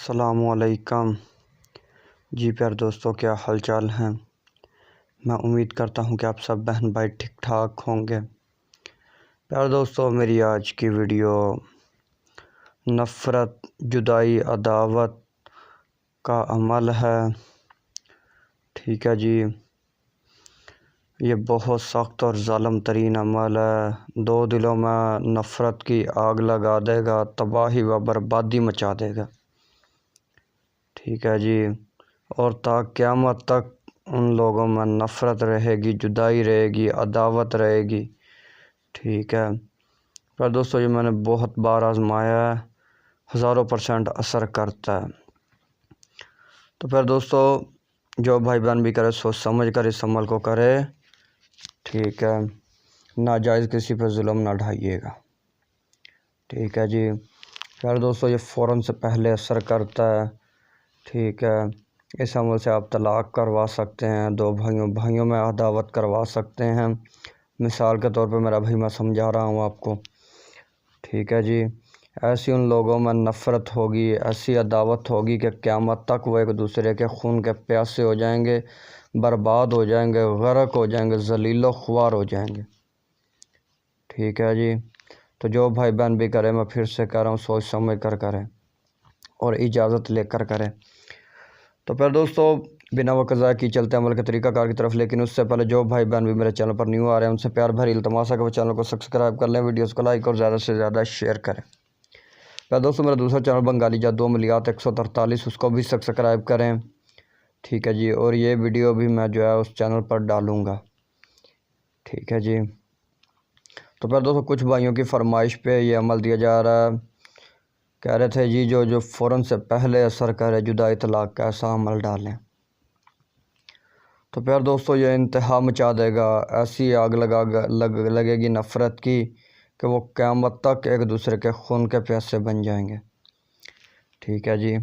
السلام علیکم جی پیارے دوستوں، کیا حال چال ہیں؟ میں امید کرتا ہوں کہ آپ سب بہن بھائی ٹھیک ٹھاک ہوں گے۔ پیارے دوستوں، میری آج کی ویڈیو نفرت، جدائی، عداوت کا عمل ہے۔ ٹھیک ہے جی، یہ بہت سخت اور ظالم ترین عمل ہے۔ دو دلوں میں نفرت کی آگ لگا دے گا، تباہی و بربادی مچا دے گا۔ ٹھیک ہے جی، اور تا قیامت تک ان لوگوں میں نفرت رہے گی، جدائی رہے گی، عداوت رہے گی۔ ٹھیک ہے پر دوستو، یہ میں نے بہت بار آزمایا ہے، ہزاروں % اثر کرتا ہے۔ تو پھر دوستو، جو بھائی بہن بھی کرے سوچ سمجھ کر اس عمل کو کرے۔ ٹھیک ہے، ناجائز کسی پہ ظلم نہ ڈھائیے گا۔ ٹھیک ہے جی، پھر دوستو یہ فوراً سے پہلے اثر کرتا ہے۔ ٹھیک ہے، اس عمل سے آپ طلاق کروا سکتے ہیں، دو بھائیوں میں عداوت کروا سکتے ہیں۔ مثال کے طور پہ میرا بھائی میں سمجھا رہا ہوں آپ کو۔ ٹھیک ہے جی، ایسی ان لوگوں میں نفرت ہوگی، ایسی عداوت ہوگی کہ قیامت تک وہ ایک دوسرے کے خون کے پیاسے ہو جائیں گے، برباد ہو جائیں گے، غرق ہو جائیں گے، ذلیل و خوار ہو جائیں گے۔ ٹھیک ہے جی، تو جو بھائی بہن بھی کرے، میں پھر سے کہہ رہا ہوں، سوچ سمجھ کر کریں اور اجازت لے کر کریں۔ تو پھر دوستو، بنا وقت ضائع کی چلتے عمل کے طریقہ کار کی طرف، لیکن اس سے پہلے جو بھائی بہن بھی میرے چینل پر نیو آ رہے ہیں، ان سے پیار بھری التماس ہے کہ وہ چینل کو سبسکرائب کر لیں، ویڈیوز کو لائک اور زیادہ سے زیادہ شیئر کریں۔ پھر دوستو، میرا دوسرا چینل بنگالی جادو عملیات 143، اس کو بھی سبسکرائب کریں۔ ٹھیک ہے جی، اور یہ ویڈیو بھی میں جو ہے اس چینل پر ڈالوں گا۔ ٹھیک ہے جی، تو پھر دوستو کچھ بھائیوں کی فرمائش پہ یہ عمل دیا جا رہا ہے۔ کہہ رہے تھے جی جو فوراً سے پہلے اثر کرے، جدائی طلاق کا ایسا عمل ڈالیں۔ تو پھر دوستو یہ انتہا مچا دے گا، ایسی آگ لگے گی نفرت کی کہ وہ قیامت تک ایک دوسرے کے خون کے پیاسے بن جائیں گے۔ ٹھیک ہے جی،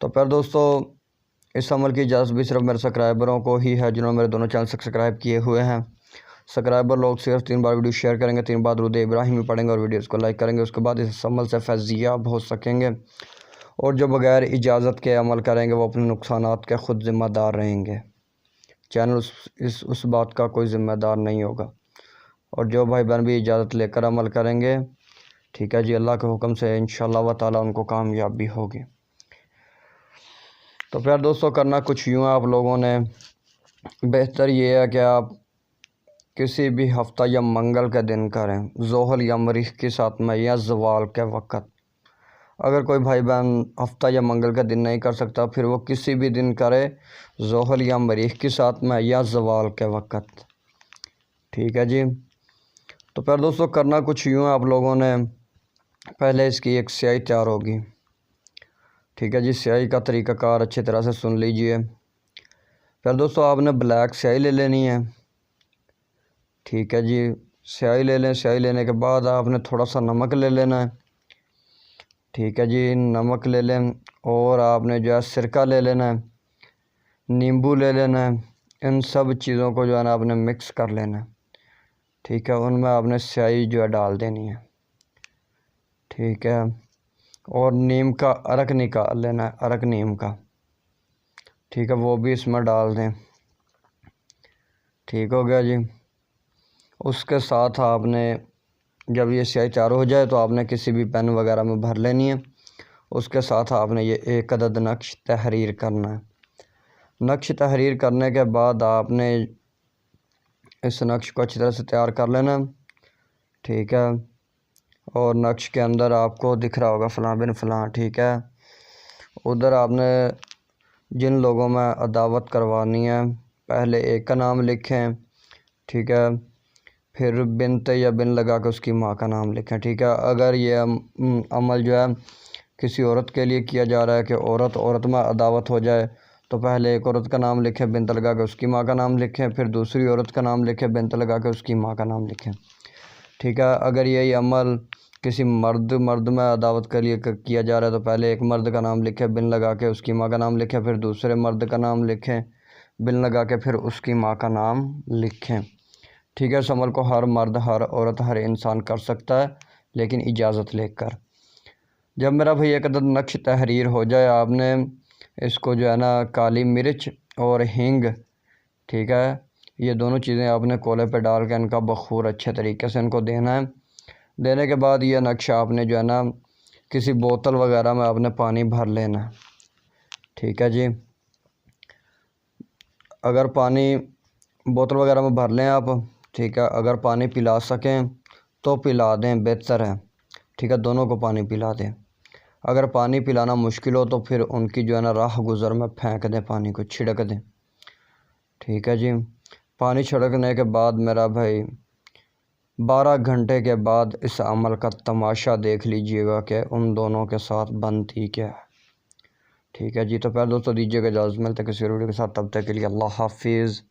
تو پھر دوستو اس عمل کی اجازت بھی صرف میرے سبسکرائبروں کو ہی ہے، جنہوں نے میرے دونوں چینل سبسکرائب کیے ہوئے ہیں۔ سبسکرائبر لوگ صرف 3 بار ویڈیو شیئر کریں گے، 3 بار درود ابراہیمی پڑھیں گے اور ویڈیوز کو لائک کریں گے، اس کے بعد اس عمل سے فیضیاب ہو سکیں گے۔ اور جو بغیر اجازت کے عمل کریں گے، وہ اپنے نقصانات کے خود ذمہ دار رہیں گے۔ چینل اس بات کا کوئی ذمہ دار نہیں ہوگا۔ اور جو بھائی بہن بھی اجازت لے کر عمل کریں گے، ٹھیک ہے جی، اللہ کے حکم سے انشاءاللہ تعالیٰ ان کو کامیابی ہوگی۔ تو پھر دوستو کرنا کچھ یوں ہے، آپ لوگوں نے بہتر یہ ہے کہ آپ کسی بھی ہفتہ یا منگل کے دن کریں، ظہر یا مریخ کی ساتھ میں یا زوال کے وقت۔ اگر کوئی بھائی بہن ہفتہ یا منگل کے دن نہیں کر سکتا، پھر وہ کسی بھی دن کرے، ظہر یا مریخ کی ساتھ میں یا زوال کے وقت۔ ٹھیک ہے جی، تو پھر دوستو کرنا کچھ یوں ہے، آپ لوگوں نے پہلے اس کی ایک سیاہی تیار ہوگی۔ ٹھیک ہے جی، سیاہی کا طریقہ کار اچھی طرح سے سن لیجئے۔ پھر دوستو آپ نے بلیک سیاہی لے لینی ہے۔ ٹھیک ہے جی، سیاہی لے لیں، سیاہی لینے کے بعد آپ نے تھوڑا سا نمک لے لینا ہے۔ ٹھیک ہے جی، نمک لے لیں، اور آپ نے جو ہے سرکہ لے لینا ہے، نیمبو لے لینا ہے۔ ان سب چیزوں کو جو ہے نا آپ نے مکس کر لینا ہے۔ ٹھیک ہے، ان میں آپ نے سیاہی جو ہے ڈال دینی ہے۔ ٹھیک ہے، اور نیم کا عرق نکال لینا ہے، عرق نیم کا۔ ٹھیک ہے، وہ بھی اس میں ڈال دیں۔ ٹھیک ہو گیا جی، اس کے ساتھ آپ نے جب یہ سیاہی تیار ہو جائے تو آپ نے کسی بھی پین وغیرہ میں بھر لینی ہے۔ اس کے ساتھ آپ نے یہ 1 عدد نقش تحریر کرنا ہے۔ نقش تحریر کرنے کے بعد آپ نے اس نقش کو اچھی طرح سے تیار کر لینا ہے۔ ٹھیک ہے، اور نقش کے اندر آپ کو دکھ رہا ہوگا فلاں بن فلاں۔ ٹھیک ہے، ادھر آپ نے جن لوگوں میں عداوت کروانی ہے، پہلے ایک کا نام لکھیں۔ ٹھیک ہے، پھر بنت یا بن لگا کے اس کی ماں کا نام لکھیں۔ ٹھیک ہے، اگر یہ عمل جو ہے کسی عورت کے لیے کیا جا رہا ہے کہ عورت میں عداوت ہو جائے، تو پہلے ایک عورت کا نام لکھیں، بنت لگا کے اس کی ماں کا نام لکھیں، پھر دوسری عورت کا نام لکھیں، بنت لگا کے اس کی ماں کا نام لکھیں۔ ٹھیک ہے، اگر یہی عمل کسی مرد میں عداوت کے لیے کیا جا رہا ہے، تو پہلے ایک مرد کا نام لکھیں، بن لگا کے اس کی ماں کا نام لکھیں، پھر دوسرے مرد کا نام لکھیں، بن لگا کے پھر اس کی ماں کا نام لکھیں۔ ٹھیک ہے، اس عمل کو ہر مرد، ہر عورت، ہر انسان کر سکتا ہے، لیکن اجازت لے کر۔ جب میرا بھائی ایک عدد نقش تحریر ہو جائے، آپ نے اس کو جو ہے نا کالی مرچ اور ہینگ، ٹھیک ہے، یہ دونوں چیزیں آپ نے کولے پہ ڈال کے ان کا بخور اچھے طریقے سے ان کو دینا ہے۔ دینے کے بعد یہ نقشہ آپ نے جو ہے نا کسی بوتل وغیرہ میں آپ نے پانی بھر لینا ہے، ٹھیک ہے جی۔ اگر پانی بوتل وغیرہ میں بھر لیں آپ، ٹھیک ہے، اگر پانی پلا سکیں تو پلا دیں، بہتر ہے، ٹھیک ہے، دونوں کو پانی پلا دیں۔ اگر پانی پلانا مشکل ہو تو پھر ان کی جو ہے نا راہ گزر میں پھینک دیں، پانی کو چھڑک دیں، ٹھیک ہے جی۔ پانی چھڑکنے کے بعد میرا بھائی 12 گھنٹے کے بعد اس عمل کا تماشا دیکھ لیجئے گا کہ ان دونوں کے ساتھ بنتی کیا ہے، ٹھیک ہے جی۔ تو پہلے دوستوں دیجیے گا اجازت، ملتے کسی اور ویڈیو کے ساتھ، تب تک کے لیے اللہ حافظ۔